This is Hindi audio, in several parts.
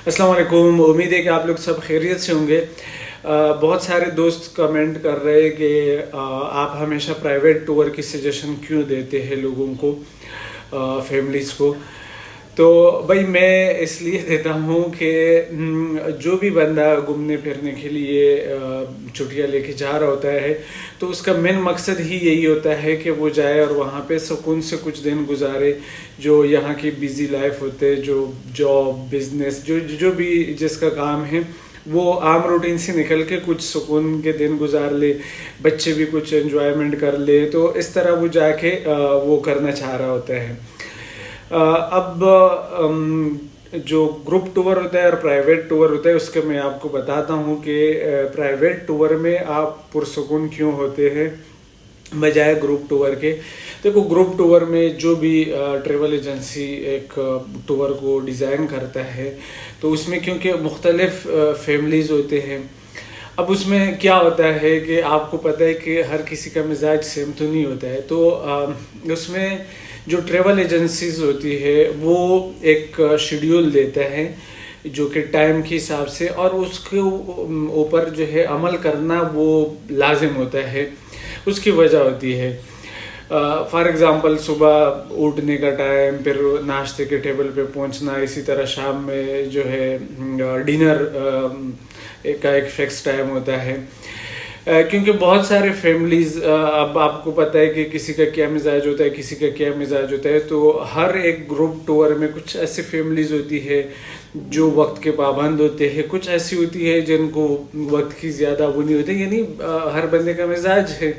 अस्सलाम वालेकुम। उम्मीद है कि आप लोग सब खैरियत से होंगे। बहुत सारे दोस्त कमेंट कर रहे हैं कि आप हमेशा प्राइवेट टूर की सजेशन क्यों देते हैं लोगों को, फैमिलीज़ को। तो भाई मैं इसलिए देता हूँ कि जो भी बंदा घूमने फिरने के लिए छुट्टियाँ लेके जा रहा होता है तो उसका मेन मकसद ही यही होता है कि वो जाए और वहाँ पे सुकून से कुछ दिन गुजारे। जो यहाँ की बिज़ी लाइफ होते हैं, जो जॉब बिजनेस जो जो भी जिसका काम है, वो आम रूटीन से निकल के कुछ सुकून के दिन गुजार ले, बच्चे भी कुछ एंजॉयमेंट कर ले। तो इस तरह वो जाके वो करना चाह रहा होता है। अब जो ग्रुप टूर होता है और प्राइवेट टूर होता है उसके मैं आपको बताता हूँ कि प्राइवेट टूर में आप पुरसुकून क्यों होते हैं बजाय ग्रुप टूर के। देखो, ग्रुप टूर में जो भी ट्रेवल एजेंसी एक टूर को डिज़ाइन करता है तो उसमें क्योंकि मुख्तलिफ फैमिलीज़ होते हैं, अब उसमें क्या होता है कि आपको पता है कि हर किसी का मिजाज सेम तो नहीं होता है। तो उसमें जो ट्रेवल एजेंसीज होती है वो एक शेड्यूल देता है जो कि टाइम के हिसाब से, और उसके ऊपर जो है अमल करना वो लाजिम होता है। उसकी वजह होती है फॉर एग्ज़ाम्पल सुबह उठने का टाइम, फिर नाश्ते के टेबल पे पहुंचना, इसी तरह शाम में जो है डिनर का एक फिक्स टाइम होता है। क्योंकि बहुत सारे फैमिलीज़, अब आपको पता है कि किसी का क्या मिजाज होता है, किसी का क्या मिजाज होता है। तो हर एक ग्रुप टूर में कुछ ऐसी फैमिलीज़ होती है जो वक्त के पाबंद होते हैं, कुछ ऐसी होती है जिनको वक्त की ज़्यादा वो नहीं होती, यानी हर बंदे का मिजाज है।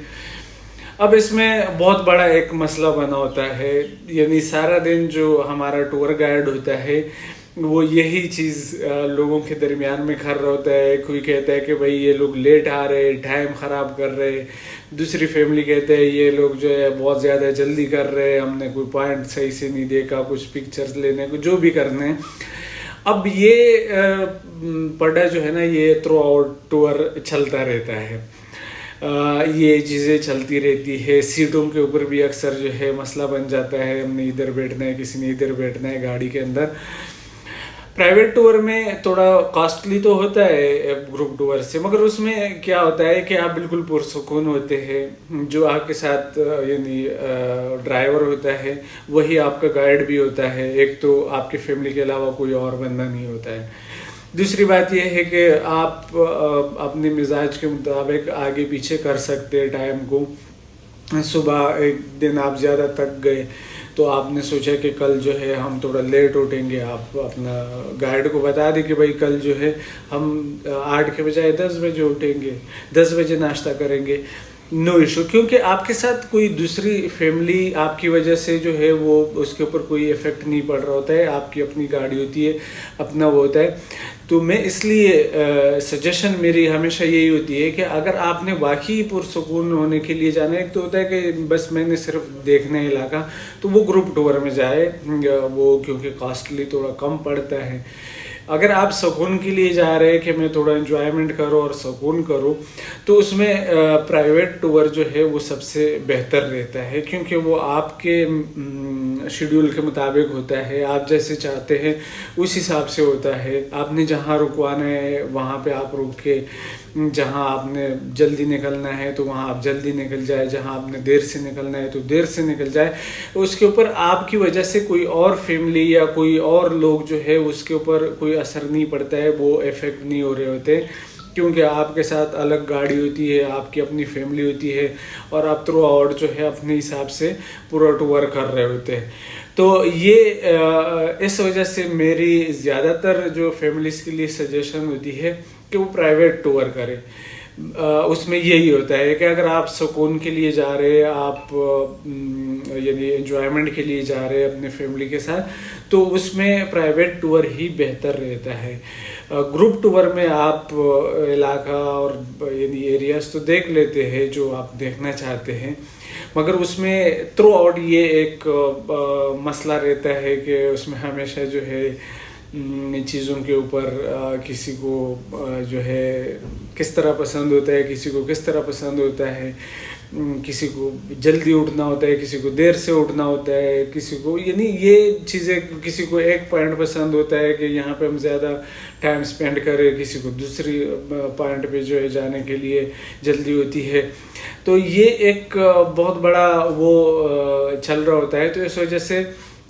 अब इसमें बहुत बड़ा एक मसला बना होता है, यानी सारा दिन जो हमारा टूर गाइड होता है वो यही चीज़ लोगों के दरमियान में कर रहा होता है। कोई कहता है कि भाई ये लोग लेट आ रहे, टाइम ख़राब कर रहे, दूसरी फैमिली कहते हैं ये लोग जो है बहुत ज़्यादा जल्दी कर रहे, हमने कोई पॉइंट सही से नहीं देखा, कुछ पिक्चर्स लेने को जो भी करने हैं। अब ये पड़ा जो है ना, ये थ्रू आउट टूर चलता रहता है। ये चीज़ें चलती रहती है। सीटों के ऊपर भी अक्सर जो है मसला बन जाता है, हमने इधर बैठना है, किसी ने इधर बैठना है गाड़ी के अंदर। प्राइवेट टूर में थोड़ा कॉस्टली तो होता है ग्रुप टूर से, मगर उसमें क्या होता है कि आप बिल्कुल पुरसुकून होते हैं। जो आपके साथ यानी ड्राइवर होता है वही आपका गाइड भी होता है। एक तो आपकी फैमिली के अलावा कोई और बंदा नहीं होता है। दूसरी बात यह है कि आप अपने मिजाज के मुताबिक आगे पीछे कर सकते हैं टाइम को। सुबह एक दिन आप ज़्यादा थक गए तो आपने सोचा कि कल जो है हम थोड़ा लेट उठेंगे, आप अपना गाइड को बता दें कि भाई कल जो है हम 8 के बजाय 10 बजे उठेंगे, 10 बजे नाश्ता करेंगे, नो इशू। क्योंकि आपके साथ कोई दूसरी फैमिली आपकी वजह से जो है वो उसके ऊपर कोई इफेक्ट नहीं पड़ रहा होता है। आपकी अपनी गाड़ी होती है, अपना वो होता है। तो मैं इसलिए सजेशन मेरी हमेशा यही होती है कि अगर आपने वाकई पुरसुकून होने के लिए जाना है, एक तो होता है कि बस मैंने सिर्फ देखना है इलाका, तो वो ग्रुप टूर में जाए, वो क्योंकि कॉस्टली थोड़ा कम पड़ता है। अगर आप सुकून के लिए जा रहे हैं कि मैं थोड़ा एंजॉयमेंट करूँ और सुकून करूँ, तो उसमें प्राइवेट टूर जो है वो सबसे बेहतर रहता है। क्योंकि वो आपके शेड्यूल के मुताबिक होता है, आप जैसे चाहते हैं उस हिसाब से होता है। आपने जहाँ रुकवाना है वहाँ पे आप रुक के, जहाँ आपने जल्दी निकलना है तो वहाँ आप जल्दी निकल जाए, जहाँ आपने देर से निकलना है तो देर से निकल जाए। उसके ऊपर आपकी वजह से कोई और फैमिली या कोई और लोग जो है उसके ऊपर कोई असर नहीं पड़ता है, वो इफेक्ट नहीं हो रहे होते, क्योंकि आपके साथ अलग गाड़ी होती है, आपकी अपनी फैमिली होती है और आप थ्रू आउट जो है अपने हिसाब से पूरा टूर कर रहे होते हैं। तो ये इस वजह से मेरी ज़्यादातर जो फैमिलीज़ के लिए सजेशन होती है कि वो प्राइवेट टूर करें। उसमें यही होता है कि अगर आप सुकून के लिए जा रहे हैं, आप यानी एंजॉयमेंट के लिए जा रहे हैं अपने फैमिली के साथ, तो उसमें प्राइवेट टूर ही बेहतर रहता है। ग्रुप टूर में आप इलाका और यानी एरियाज तो देख लेते हैं जो आप देखना चाहते हैं, मगर उसमें थ्रू आउट ये एक मसला रहता है कि उसमें हमेशा जो है चीज़ों के ऊपर किसी को जो है किस तरह पसंद होता है, किसी को किस तरह पसंद होता है, किसी को जल्दी उठना होता है, किसी को देर से उठना होता है, किसी को यानी ये चीज़ें, किसी को एक पॉइंट पसंद होता है कि यहाँ पे हम ज़्यादा टाइम स्पेंड करें, किसी को दूसरी पॉइंट पे जो है जाने के लिए जल्दी होती है। तो ये एक बहुत बड़ा वो चल रहा होता है। तो इस वजह से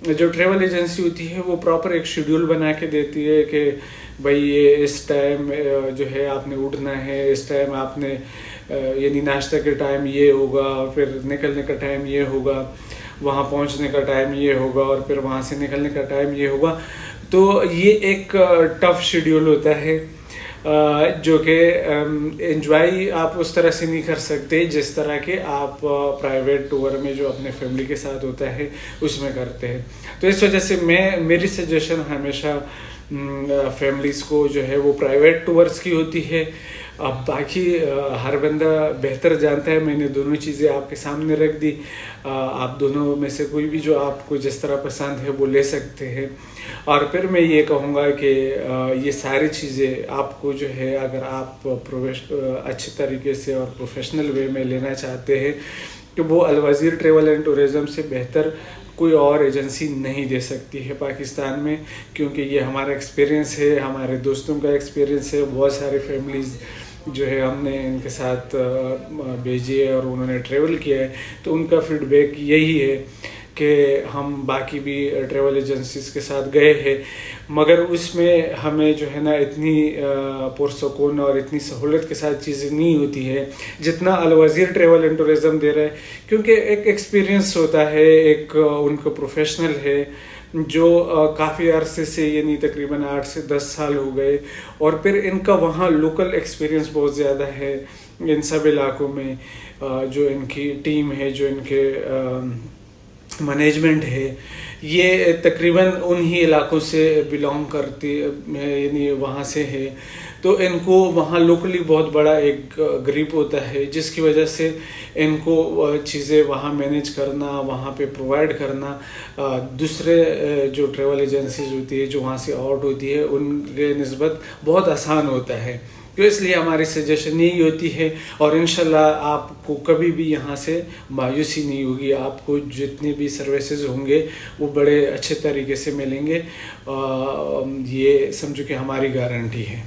जो ट्रैवल एजेंसी होती है वो प्रॉपर एक शेड्यूल बना के देती है कि भाई ये इस टाइम जो है आपने उठना है, इस टाइम आपने यानी नाश्ता के टाइम ये होगा, फिर निकलने का टाइम ये होगा, वहाँ पहुँचने का टाइम ये होगा, और फिर वहाँ से निकलने का टाइम ये होगा। तो ये एक टफ शेड्यूल होता है जो कि एंजॉय आप उस तरह से नहीं कर सकते जिस तरह के आप प्राइवेट टूर में जो अपने फैमिली के साथ होता है उसमें करते हैं। तो इस वजह से मेरी सजेशन हमेशा फैमिलीज़ को जो है वो प्राइवेट टूर्स की होती है। अब बाकी हर बंदा बेहतर जानता है, मैंने दोनों चीज़ें आपके सामने रख दी। आप दोनों में से कोई भी जो आपको जिस तरह पसंद है वो ले सकते हैं। और फिर मैं ये कहूँगा कि ये सारी चीज़ें आपको जो है अगर आप अच्छे तरीके से और प्रोफेशनल वे में लेना चाहते हैं तो वो अलवज़ीर ट्रैवल एंड टूरिज़्म से बेहतर कोई और एजेंसी नहीं दे सकती है पाकिस्तान में, क्योंकि ये हमारा एक्सपीरियंस है, हमारे दोस्तों का एक्सपीरियंस है। बहुत सारे फैमिलीज़ जो है हमने इनके साथ भेजी है और उन्होंने ट्रैवल किया है, तो उनका फीडबैक यही है कि हम बाकी भी ट्रैवल एजेंसीज के साथ गए हैं, मगर उसमें हमें जो है ना इतनी पुरसकून और इतनी सहूलत के साथ चीज़ें नहीं होती है जितना अलवज़ीर ट्रैवल एंड टूरिज़्म दे रहा है। क्योंकि एक एक्सपीरियंस होता है, एक उनका प्रोफेशनल है जो काफ़ी अरसे से यानी तकरीबन 8 से 10 साल हो गए, और फिर इनका वहाँ लोकल एक्सपीरियंस बहुत ज़्यादा है इन सब इलाकों में। जो इनकी टीम है, जो इनके मैनेजमेंट है, ये तकरीबन उन्हीं इलाकों से बिलोंग करती है, यानी वहाँ से है। तो इनको वहाँ लोकली बहुत बड़ा एक ग्रिप होता है, जिसकी वजह से इनको चीज़ें वहाँ मैनेज करना, वहाँ पे प्रोवाइड करना दूसरे जो ट्रैवल एजेंसीज होती है जो वहाँ से आउट होती है उनके निस्बत बहुत आसान होता है। तो इसलिए हमारी सजेशन यही होती है, और इंशाल्लाह आपको कभी भी यहाँ से मायूसी नहीं होगी। आपको जितने भी सर्विसेज होंगे वो बड़े अच्छे तरीके से मिलेंगे, ये समझो कि हमारी गारंटी है।